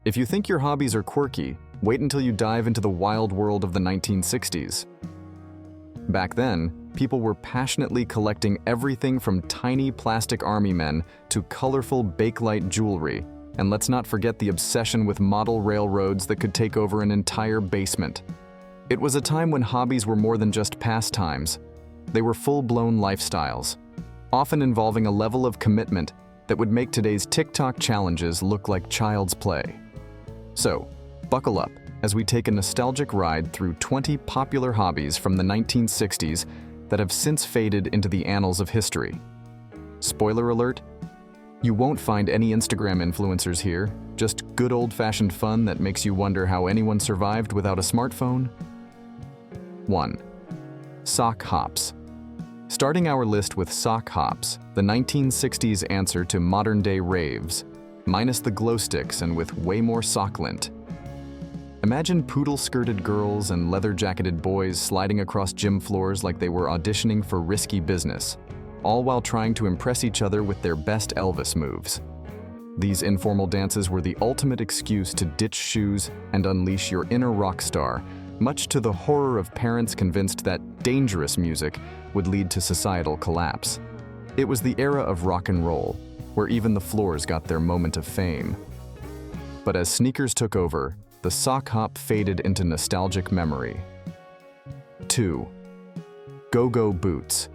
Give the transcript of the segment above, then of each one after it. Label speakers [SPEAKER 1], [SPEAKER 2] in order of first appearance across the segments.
[SPEAKER 1] If you think your hobbies are quirky, wait until you dive into the wild world of the 1960s. Back then, people were passionately collecting everything from tiny plastic army men to colorful Bakelite jewelry, and let's not forget the obsession with model railroads that could take over an entire basement. It was a time when hobbies were more than just pastimes. They were full-blown lifestyles, often involving a level of commitment that would make today's TikTok challenges look like child's play. So, buckle up as we take a nostalgic ride through 20 popular hobbies from the 1960s that have since faded into the annals of history. Spoiler alert, you won't find any Instagram influencers here, just good old-fashioned fun that makes you wonder how anyone survived without a smartphone. 1. Sock hops. Starting our list with sock hops, the 1960s answer to modern-day raves, minus the glow sticks and with way more sock lint. Imagine poodle-skirted girls and leather-jacketed boys sliding across gym floors like they were auditioning for risky business, all while trying to impress each other with their best Elvis moves. These informal dances were the ultimate excuse to ditch shoes and unleash your inner rock star, much to the horror of parents convinced that dangerous music would lead to societal collapse. It was the era of rock and roll, where even the floors got their moment of fame. But as sneakers took over, the sock hop faded into nostalgic memory. 2. Go-go boots.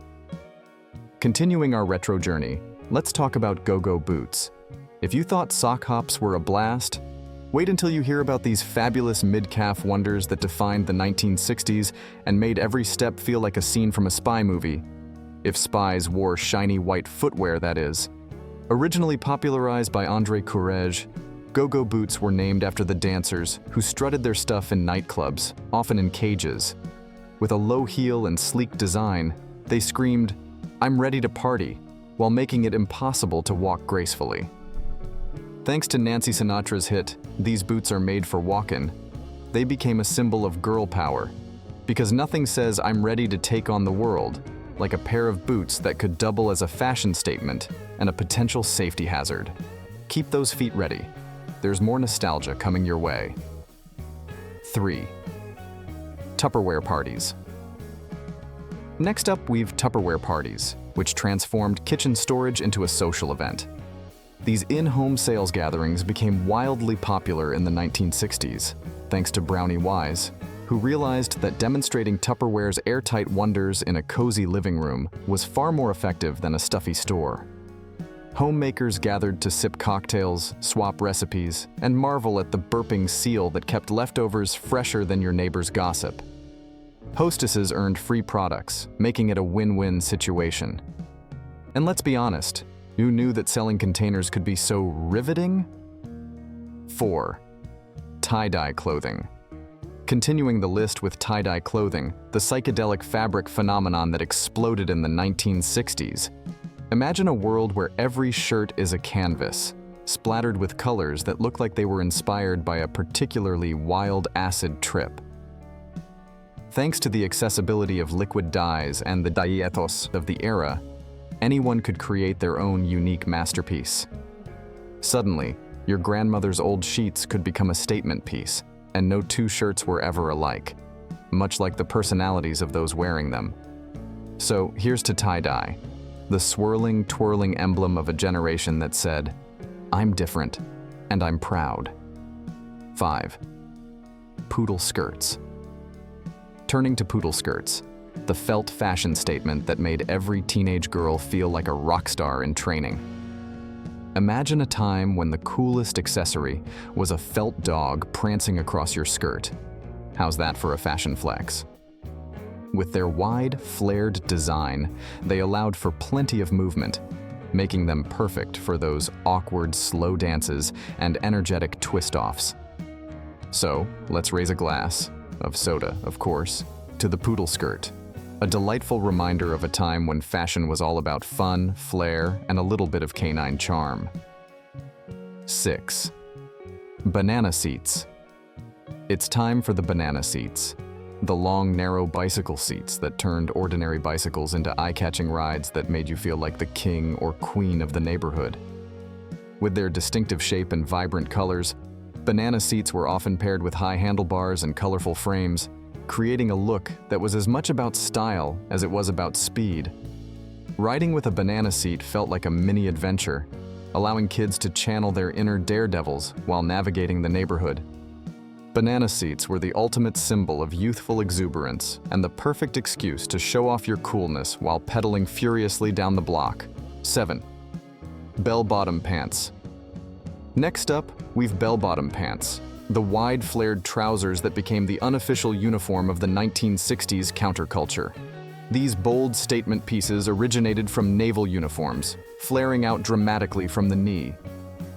[SPEAKER 1] Continuing our retro journey, let's talk about go-go boots. If you thought sock hops were a blast, wait until you hear about these fabulous mid-calf wonders that defined the 1960s and made every step feel like a scene from a spy movie. If spies wore shiny white footwear, that is. Originally popularized by André Courrèges, go-go boots were named after the dancers who strutted their stuff in nightclubs, often in cages. With a low heel and sleek design, they screamed, "I'm ready to party," while making it impossible to walk gracefully. Thanks to Nancy Sinatra's hit, "These Boots Are Made for Walkin'," they became a symbol of girl power, because nothing says "I'm ready to take on the world" like a pair of boots that could double as a fashion statement and a potential safety hazard. Keep those feet ready. There's more nostalgia coming your way. 3. Tupperware Parties. Next up, we've Tupperware Parties, which transformed kitchen storage into a social event. These in-home sales gatherings became wildly popular in the 1960s, thanks to Brownie Wise, who realized that demonstrating Tupperware's airtight wonders in a cozy living room was far more effective than a stuffy store. Homemakers gathered to sip cocktails, swap recipes, and marvel at the burping seal that kept leftovers fresher than your neighbor's gossip. Hostesses earned free products, making it a win-win situation. And let's be honest, who knew that selling containers could be so riveting? 4. Tie-dye clothing. Continuing the list with tie-dye clothing, the psychedelic fabric phenomenon that exploded in the 1960s. Imagine a world where every shirt is a canvas, splattered with colors that look like they were inspired by a particularly wild acid trip. Thanks to the accessibility of liquid dyes and the dye-ethos of the era, anyone could create their own unique masterpiece. Suddenly, your grandmother's old sheets could become a statement piece, and no two shirts were ever alike, much like the personalities of those wearing them. So here's to tie-dye, the swirling, twirling emblem of a generation that said, "I'm different, and I'm proud." 5. Poodle skirts. Turning to poodle skirts, the felt fashion statement that made every teenage girl feel like a rock star in training. Imagine a time when the coolest accessory was a felt dog prancing across your skirt. How's that for a fashion flex? With their wide, flared design, they allowed for plenty of movement, making them perfect for those awkward, slow dances and energetic twist-offs. So, let's raise a glass, of soda, of course, to the poodle skirt, a delightful reminder of a time when fashion was all about fun, flair, and a little bit of canine charm. 6. Banana seats. It's time for the banana seats. The long, narrow bicycle seats that turned ordinary bicycles into eye-catching rides that made you feel like the king or queen of the neighborhood. With their distinctive shape and vibrant colors, Banana seats were often paired with high handlebars and colorful frames, creating a look that was as much about style as it was about speed. Riding with a banana seat felt like a mini adventure, allowing kids to channel their inner daredevils while navigating the neighborhood. Banana seats were the ultimate symbol of youthful exuberance and the perfect excuse to show off your coolness while pedaling furiously down the block. 7. Bell-bottom pants. Next up, we've bell-bottom pants, the wide flared trousers that became the unofficial uniform of the 1960s counterculture. These bold statement pieces originated from naval uniforms, flaring out dramatically from the knee.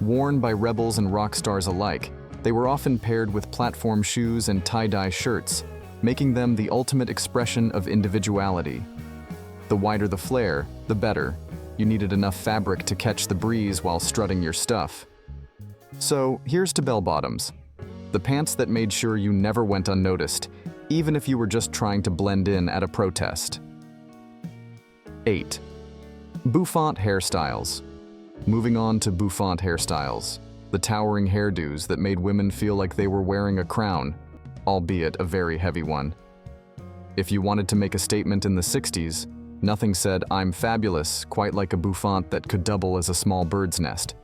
[SPEAKER 1] Worn by rebels and rock stars alike, they were often paired with platform shoes and tie-dye shirts, making them the ultimate expression of individuality. The wider the flare, the better. You needed enough fabric to catch the breeze while strutting your stuff. So here's to bell-bottoms, the pants that made sure you never went unnoticed, even if you were just trying to blend in at a protest. 8. Bouffant Hairstyles. Moving on to Bouffant Hairstyles, the towering hairdos that made women feel like they were wearing a crown, albeit a very heavy one. If you wanted to make a statement in the 60s, nothing said "I'm fabulous" quite like a bouffant that could double as a small bird's nest.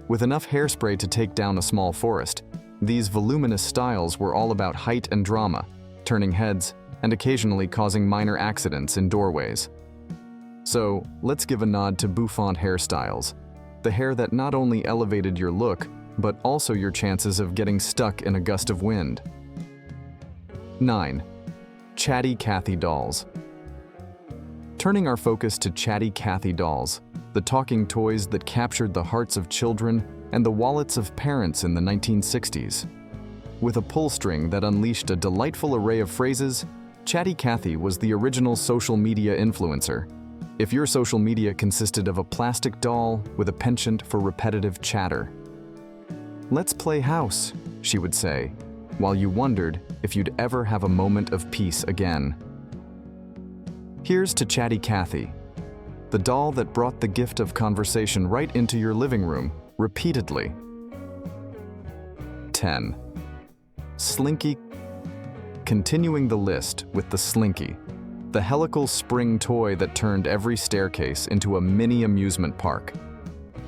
[SPEAKER 1] With enough hairspray to take down a small forest, these voluminous styles were all about height and drama, turning heads and occasionally causing minor accidents in doorways. So, let's give a nod to Bouffant Hairstyles, the hair that not only elevated your look, but also your chances of getting stuck in a gust of wind. 9. Chatty Cathy dolls. Turning our focus to Chatty Cathy dolls, the talking toys that captured the hearts of children and the wallets of parents in the 1960s. With a pull string that unleashed a delightful array of phrases, Chatty Cathy was the original social media influencer. If your social media consisted of a plastic doll with a penchant for repetitive chatter. "Let's play house," she would say, while you wondered if you'd ever have a moment of peace again. Here's to Chatty Cathy, the doll that brought the gift of conversation right into your living room, repeatedly. 10. Slinky. Continuing the list with the Slinky, the helical spring toy that turned every staircase into a mini amusement park.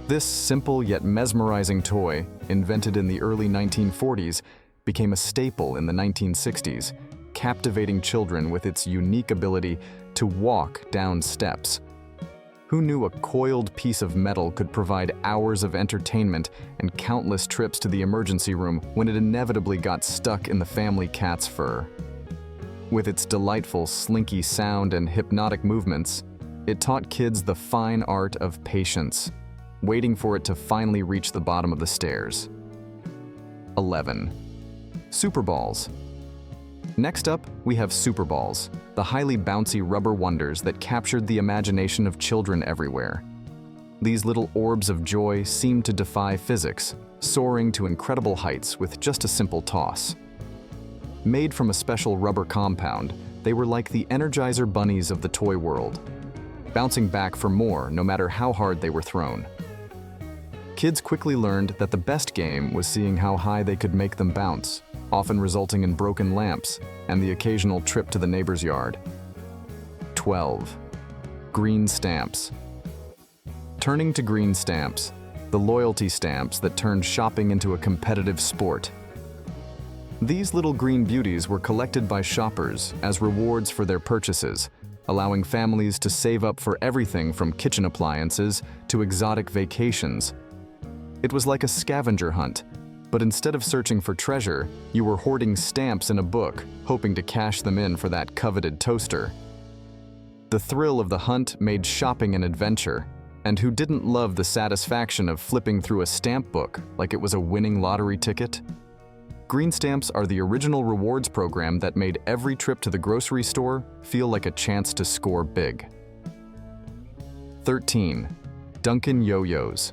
[SPEAKER 1] This simple yet mesmerizing toy, invented in the early 1940s, became a staple in the 1960s, captivating children with its unique ability to walk down steps. Who knew a coiled piece of metal could provide hours of entertainment and countless trips to the emergency room when it inevitably got stuck in the family cat's fur? With its delightful slinky sound and hypnotic movements, it taught kids the fine art of patience, waiting for it to finally reach the bottom of the stairs. 11. Super balls. Next up, we have super balls, the highly bouncy rubber wonders that captured the imagination of children everywhere. These little orbs of joy seemed to defy physics, soaring to incredible heights with just a simple toss. Made from a special rubber compound, they were like the Energizer bunnies of the toy world, bouncing back for more no matter how hard they were thrown. Kids quickly learned that the best game was seeing how high they could make them bounce, often resulting in broken lamps and the occasional trip to the neighbor's yard. 12. Green stamps. Turning to green stamps, the loyalty stamps that turned shopping into a competitive sport. These little green beauties were collected by shoppers as rewards for their purchases, allowing families to save up for everything from kitchen appliances to exotic vacations. It was like a scavenger hunt, but instead of searching for treasure, you were hoarding stamps in a book, hoping to cash them in for that coveted toaster. The thrill of the hunt made shopping an adventure, and who didn't love the satisfaction of flipping through a stamp book like it was a winning lottery ticket? Green stamps are the original rewards program that made every trip to the grocery store feel like a chance to score big. 13. Duncan Yo-Yos.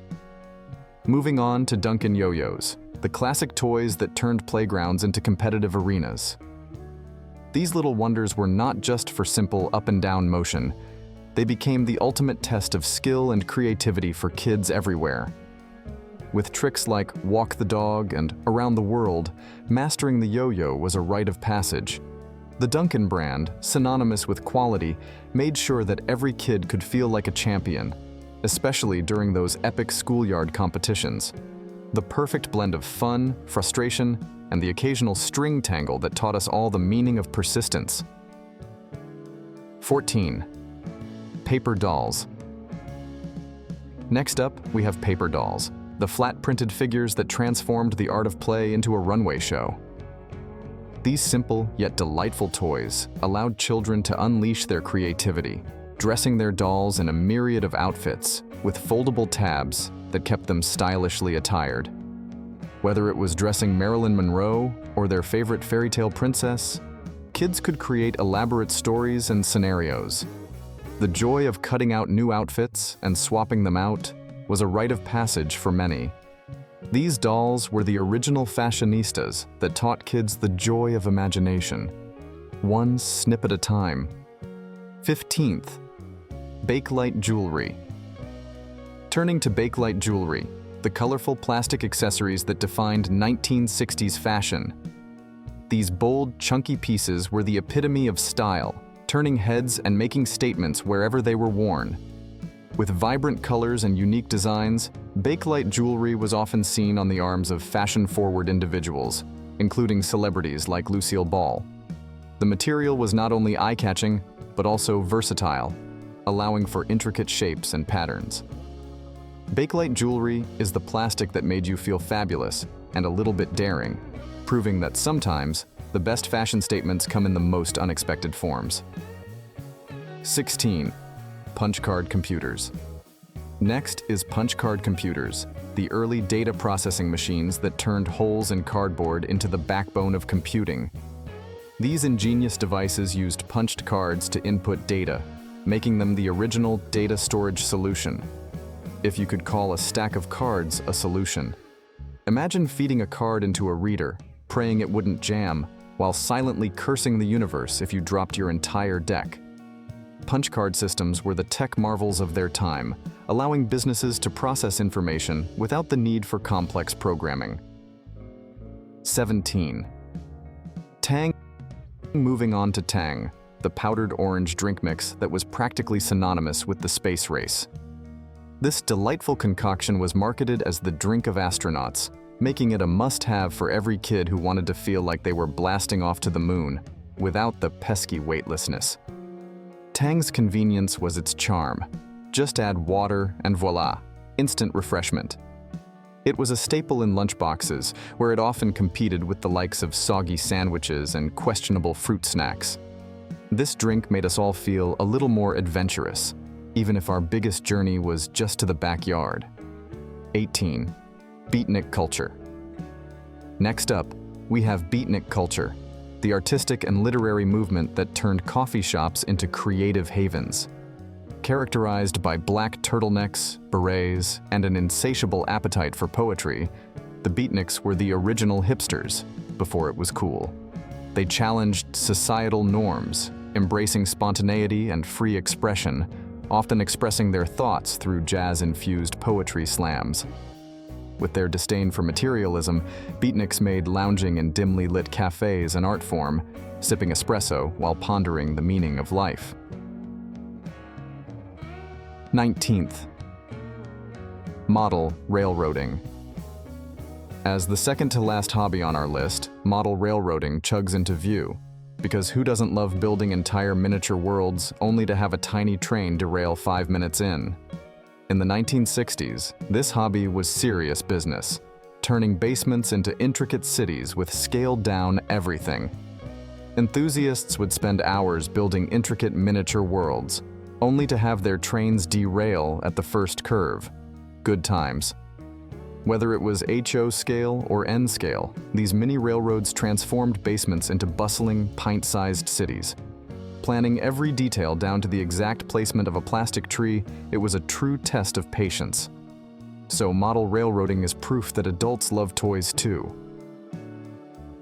[SPEAKER 1] Moving on to Duncan Yo-Yos, the classic toys that turned playgrounds into competitive arenas. These little wonders were not just for simple up and down motion. They became the ultimate test of skill and creativity for kids everywhere. With tricks like walk the dog and around the world, mastering the yo-yo was a rite of passage. The Duncan brand, synonymous with quality, made sure that every kid could feel like a champion, especially during those epic schoolyard competitions. The perfect blend of fun, frustration, and the occasional string tangle that taught us all the meaning of persistence. 14. Paper dolls. Next up, we have paper dolls, the flat-printed figures that transformed the art of play into a runway show. These simple yet delightful toys allowed children to unleash their creativity, dressing their dolls in a myriad of outfits with foldable tabs that kept them stylishly attired. Whether it was dressing Marilyn Monroe or their favorite fairy tale princess, kids could create elaborate stories and scenarios. The joy of cutting out new outfits and swapping them out was a rite of passage for many. These dolls were the original fashionistas that taught kids the joy of imagination, one snip at a time. 15th, Bakelite Jewelry. Turning to Bakelite Jewelry, the colorful plastic accessories that defined 1960s fashion. These bold, chunky pieces were the epitome of style, turning heads and making statements wherever they were worn. With vibrant colors and unique designs, Bakelite jewelry was often seen on the arms of fashion-forward individuals, including celebrities like Lucille Ball. The material was not only eye-catching, but also versatile, allowing for intricate shapes and patterns. Bakelite jewelry is the plastic that made you feel fabulous and a little bit daring, proving that sometimes the best fashion statements come in the most unexpected forms. 16. Punch card computers. Next is punch card computers, the early data processing machines that turned holes in cardboard into the backbone of computing. These ingenious devices used punched cards to input data, making them the original data storage solution. If you could call a stack of cards a solution. Imagine feeding a card into a reader, praying it wouldn't jam, while silently cursing the universe if you dropped your entire deck. Punch card systems were the tech marvels of their time, allowing businesses to process information without the need for complex programming. 17. Tang. Moving on to Tang, the powdered orange drink mix that was practically synonymous with the space race. This delightful concoction was marketed as the drink of astronauts, making it a must-have for every kid who wanted to feel like they were blasting off to the moon, without the pesky weightlessness. Tang's convenience was its charm. Just add water and voila, instant refreshment. It was a staple in lunchboxes, where it often competed with the likes of soggy sandwiches and questionable fruit snacks. This drink made us all feel a little more adventurous, even if our biggest journey was just to the backyard. 18. Beatnik Culture. Next up, we have Beatnik Culture, the artistic and literary movement that turned coffee shops into creative havens. Characterized by black turtlenecks, berets, and an insatiable appetite for poetry, the Beatniks were the original hipsters before it was cool. They challenged societal norms, embracing spontaneity and free expression, often expressing their thoughts through jazz-infused poetry slams. With their disdain for materialism, Beatniks made lounging in dimly lit cafes an art form, sipping espresso while pondering the meaning of life. 19th. Model railroading. As the second-to-last hobby on our list, model railroading chugs into view, because who doesn't love building entire miniature worlds only to have a tiny train derail 5 minutes in? In the 1960s, this hobby was serious business, turning basements into intricate cities with scaled-down everything. Enthusiasts would spend hours building intricate miniature worlds, only to have their trains derail at the first curve. Good times. Whether it was HO scale or N scale, these mini railroads transformed basements into bustling, pint-sized cities. Planning every detail down to the exact placement of a plastic tree, it was a true test of patience. So model railroading is proof that adults love toys too.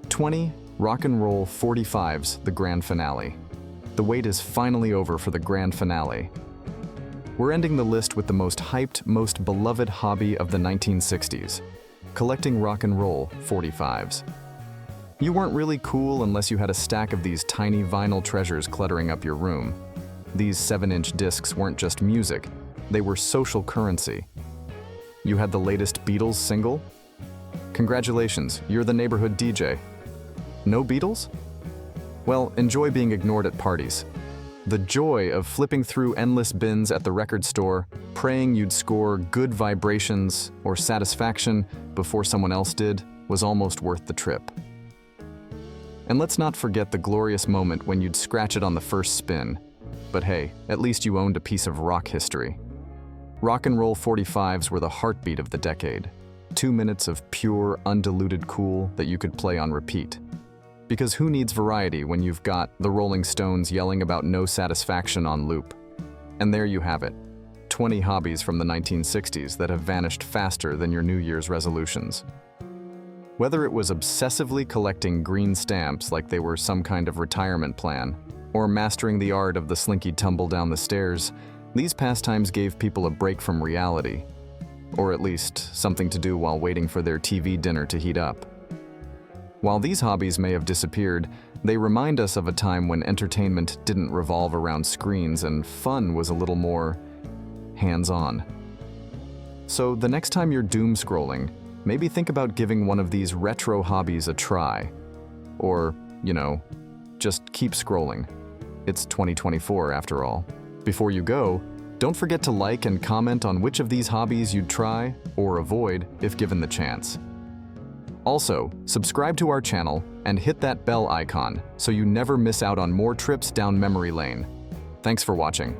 [SPEAKER 1] 20. Rock and Roll 45's the grand finale. The wait is finally over for the grand finale. We're ending the list with the most hyped, most beloved hobby of the 1960s, collecting rock and roll 45s. You weren't really cool unless you had a stack of these tiny vinyl treasures cluttering up your room. These 7-inch discs weren't just music, they were social currency. You had the latest Beatles single? Congratulations, you're the neighborhood DJ. No Beatles? Well, enjoy being ignored at parties. The joy of flipping through endless bins at the record store, praying you'd score good vibrations or satisfaction before someone else did, was almost worth the trip. And let's not forget the glorious moment when you'd scratch it on the first spin. But hey, at least you owned a piece of rock history. Rock and roll 45s were the heartbeat of the decade. 2 minutes of pure, undiluted cool that you could play on repeat. Because who needs variety when you've got the Rolling Stones yelling about no satisfaction on loop? And there you have it, 20 hobbies from the 1960s that have vanished faster than your New Year's resolutions. Whether it was obsessively collecting green stamps like they were some kind of retirement plan, or mastering the art of the Slinky tumble down the stairs, these pastimes gave people a break from reality, or at least something to do while waiting for their TV dinner to heat up. While these hobbies may have disappeared, they remind us of a time when entertainment didn't revolve around screens and fun was a little more hands-on. So the next time you're doom scrolling, maybe think about giving one of these retro hobbies a try. Or, just keep scrolling. It's 2024 after all. Before you go, don't forget to like and comment on which of these hobbies you'd try or avoid if given the chance. Also, subscribe to our channel and hit that bell icon so you never miss out on more trips down memory lane. Thanks for watching.